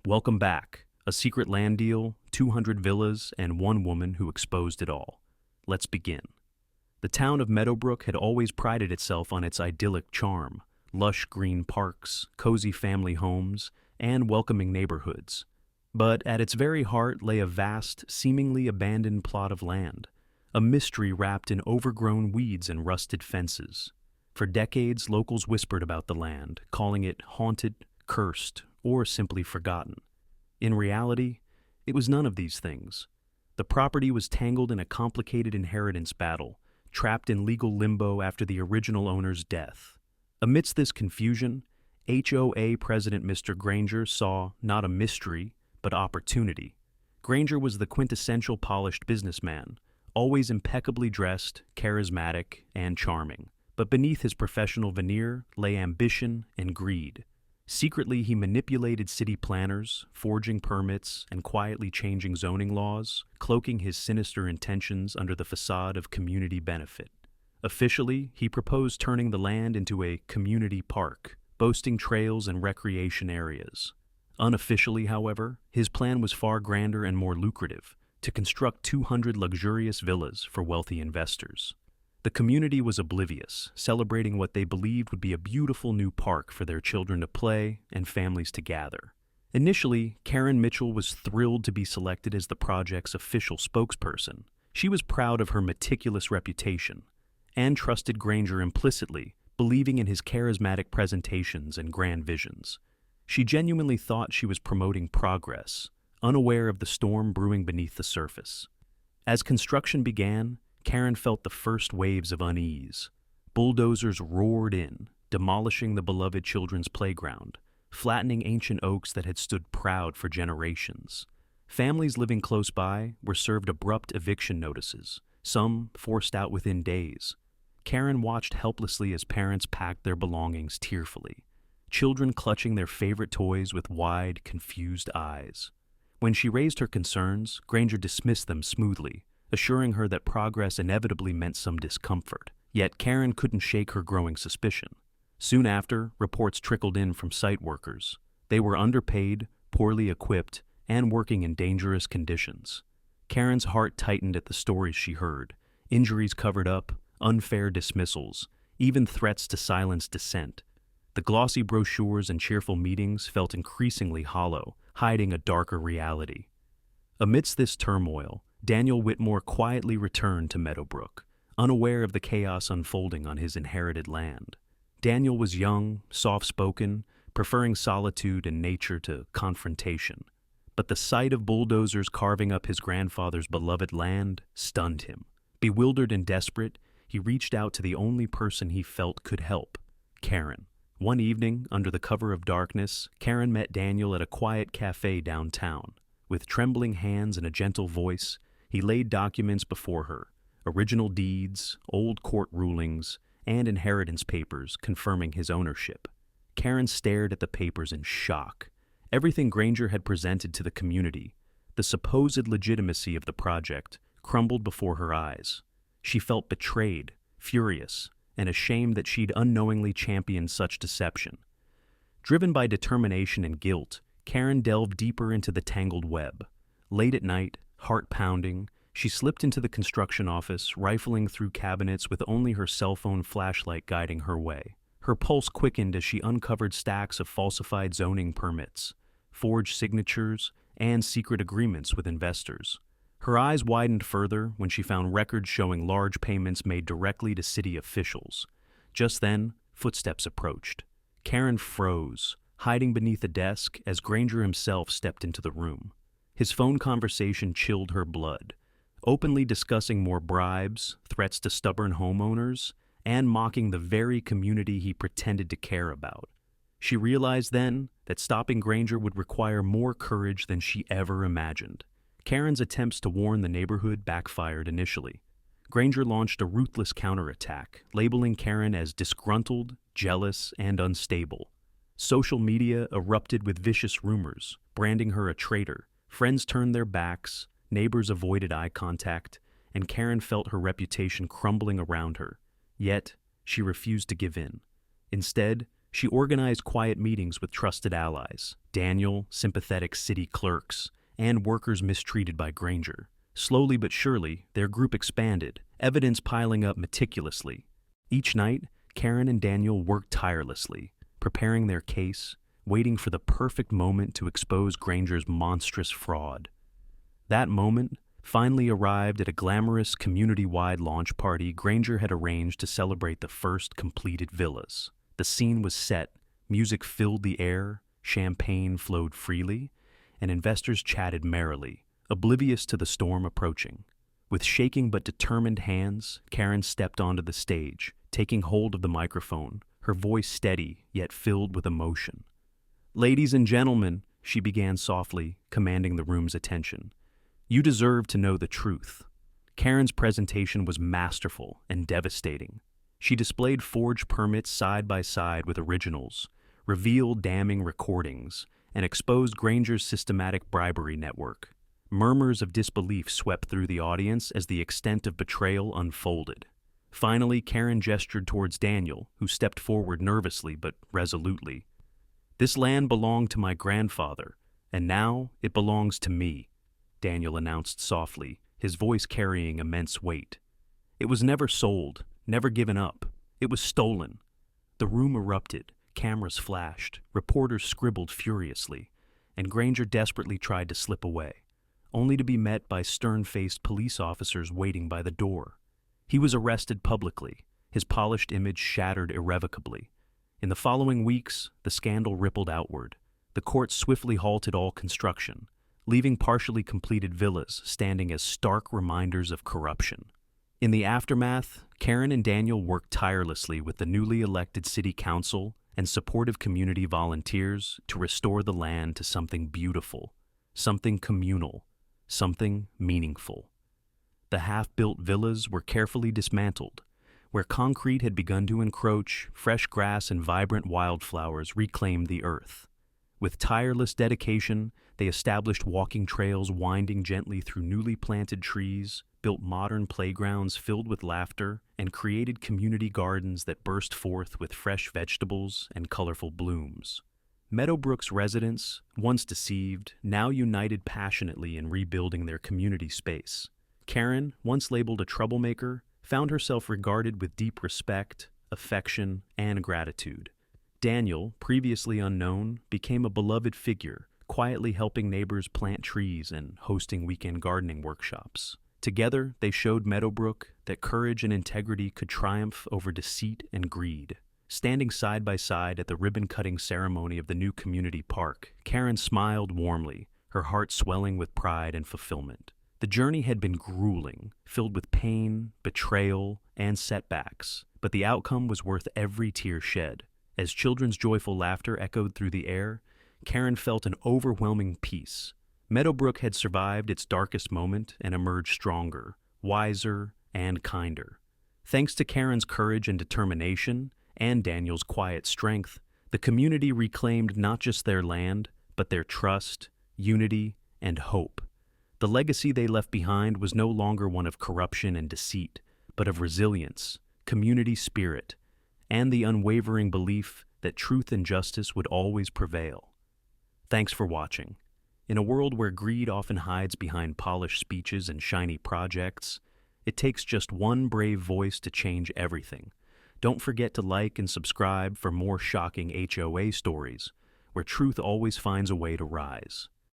Welcome back. A secret land deal, 200 villas, and one woman who exposed it all. Let's begin. The town of Meadowbrook had always prided itself on its idyllic charm, lush green parks, cozy family homes, and welcoming neighborhoods. But at its very heart lay a vast, seemingly abandoned plot of land, a mystery wrapped in overgrown weeds and rusted fences. For decades, locals whispered about the land, calling it haunted, cursed, or simply forgotten. In reality, it was none of these things. The property was tangled in a complicated inheritance battle, trapped in legal limbo after the original owner's death. Amidst this confusion, HOA President Mr. Granger saw not a mystery, but opportunity. Granger was the quintessential polished businessman, always impeccably dressed, charismatic, and charming. But beneath his professional veneer lay ambition and greed. Secretly, he manipulated city planners, forging permits, and quietly changing zoning laws, cloaking his sinister intentions under the facade of community benefit. Officially, he proposed turning the land into a community park, boasting trails and recreation areas. Unofficially, however, his plan was far grander and more lucrative, to construct 200 luxurious villas for wealthy investors. The community was oblivious, celebrating what they believed would be a beautiful new park for their children to play and families to gather. Initially, Karen Mitchell was thrilled to be selected as the project's official spokesperson. She was proud of her meticulous reputation and trusted Granger implicitly, believing in his charismatic presentations and grand visions. She genuinely thought she was promoting progress, unaware of the storm brewing beneath the surface. As construction began, Karen felt the first waves of unease. Bulldozers roared in, demolishing the beloved children's playground, flattening ancient oaks that had stood proud for generations. Families living close by were served abrupt eviction notices, some forced out within days. Karen watched helplessly as parents packed their belongings tearfully, children clutching their favorite toys with wide, confused eyes. When she raised her concerns, Granger dismissed them smoothly, assuring her that progress inevitably meant some discomfort. Yet Karen couldn't shake her growing suspicion. Soon after, reports trickled in from site workers. They were underpaid, poorly equipped, and working in dangerous conditions. Karen's heart tightened at the stories she heard: injuries covered up, unfair dismissals, even threats to silence dissent. The glossy brochures and cheerful meetings felt increasingly hollow, hiding a darker reality. Amidst this turmoil, Daniel Whitmore quietly returned to Meadowbrook, unaware of the chaos unfolding on his inherited land. Daniel was young, soft-spoken, preferring solitude and nature to confrontation. But the sight of bulldozers carving up his grandfather's beloved land stunned him. Bewildered and desperate, he reached out to the only person he felt could help: Karen. One evening, under the cover of darkness, Karen met Daniel at a quiet cafe downtown. With trembling hands and a gentle voice, he laid documents before her: original deeds, old court rulings, and inheritance papers confirming his ownership. Karen stared at the papers in shock. Everything Granger had presented to the community, the supposed legitimacy of the project, crumbled before her eyes. She felt betrayed, furious, and ashamed that she'd unknowingly championed such deception. Driven by determination and guilt, Karen delved deeper into the tangled web. Late at night, heart pounding, she slipped into the construction office, rifling through cabinets with only her cell phone flashlight guiding her way. Her pulse quickened as she uncovered stacks of falsified zoning permits, forged signatures, and secret agreements with investors. Her eyes widened further when she found records showing large payments made directly to city officials. Just then, footsteps approached. Karen froze, hiding beneath a desk as Granger himself stepped into the room. His phone conversation chilled her blood, openly discussing more bribes, threats to stubborn homeowners, and mocking the very community he pretended to care about. She realized then that stopping Granger would require more courage than she ever imagined. Karen's attempts to warn the neighborhood backfired initially. Granger launched a ruthless counterattack, labeling Karen as disgruntled, jealous, and unstable. Social media erupted with vicious rumors, branding her a traitor. Friends turned their backs, neighbors avoided eye contact, and Karen felt her reputation crumbling around her. Yet, she refused to give in. Instead, She organized quiet meetings with trusted allies, Daniel, sympathetic city clerks, and workers mistreated by Granger. Slowly but surely, their group expanded, evidence piling up meticulously. Each night, Karen and Daniel worked tirelessly, preparing their case, waiting for the perfect moment to expose Granger's monstrous fraud. That moment finally arrived at a glamorous community-wide launch party Granger had arranged to celebrate the first completed villas. The scene was set, music filled the air, champagne flowed freely, and investors chatted merrily, oblivious to the storm approaching. With shaking but determined hands, Karen stepped onto the stage, taking hold of the microphone, her voice steady yet filled with emotion. "Ladies and gentlemen," she began softly, commanding the room's attention, "you deserve to know the truth." Karen's presentation was masterful and devastating. She displayed forged permits side by side with originals, revealed damning recordings, and exposed Granger's systematic bribery network. Murmurs of disbelief swept through the audience as the extent of betrayal unfolded. Finally, Karen gestured towards Daniel, who stepped forward nervously but resolutely. "This land belonged to my grandfather, and now it belongs to me," Daniel announced softly, his voice carrying immense weight. "It was never sold, never given up. It was stolen." The room erupted, cameras flashed, reporters scribbled furiously, and Granger desperately tried to slip away, only to be met by stern-faced police officers waiting by the door. He was arrested publicly, his polished image shattered irrevocably. In the following weeks, the scandal rippled outward. The court swiftly halted all construction, leaving partially completed villas standing as stark reminders of corruption. In the aftermath, Karen and Daniel worked tirelessly with the newly elected city council and supportive community volunteers to restore the land to something beautiful, something communal, something meaningful. The half-built villas were carefully dismantled. Where concrete had begun to encroach, fresh grass and vibrant wildflowers reclaimed the earth. With tireless dedication, they established walking trails winding gently through newly planted trees, built modern playgrounds filled with laughter, and created community gardens that burst forth with fresh vegetables and colorful blooms. Meadowbrook's residents, once deceived, now united passionately in rebuilding their community space. Karen, once labeled a troublemaker, found herself regarded with deep respect, affection, and gratitude. Daniel, previously unknown, became a beloved figure, quietly helping neighbors plant trees and hosting weekend gardening workshops. Together, they showed Meadowbrook that courage and integrity could triumph over deceit and greed. Standing side by side at the ribbon-cutting ceremony of the new community park, Karen smiled warmly, her heart swelling with pride and fulfillment. The journey had been grueling, filled with pain, betrayal, and setbacks, but the outcome was worth every tear shed. As children's joyful laughter echoed through the air, Karen felt an overwhelming peace. Meadowbrook had survived its darkest moment and emerged stronger, wiser, and kinder. Thanks to Karen's courage and determination, and Daniel's quiet strength, the community reclaimed not just their land, but their trust, unity, and hope. The legacy they left behind was no longer one of corruption and deceit, but of resilience, community spirit, and the unwavering belief that truth and justice would always prevail. Thanks for watching. In a world where greed often hides behind polished speeches and shiny projects, it takes just one brave voice to change everything. Don't forget to like and subscribe for more shocking HOA stories, where truth always finds a way to rise.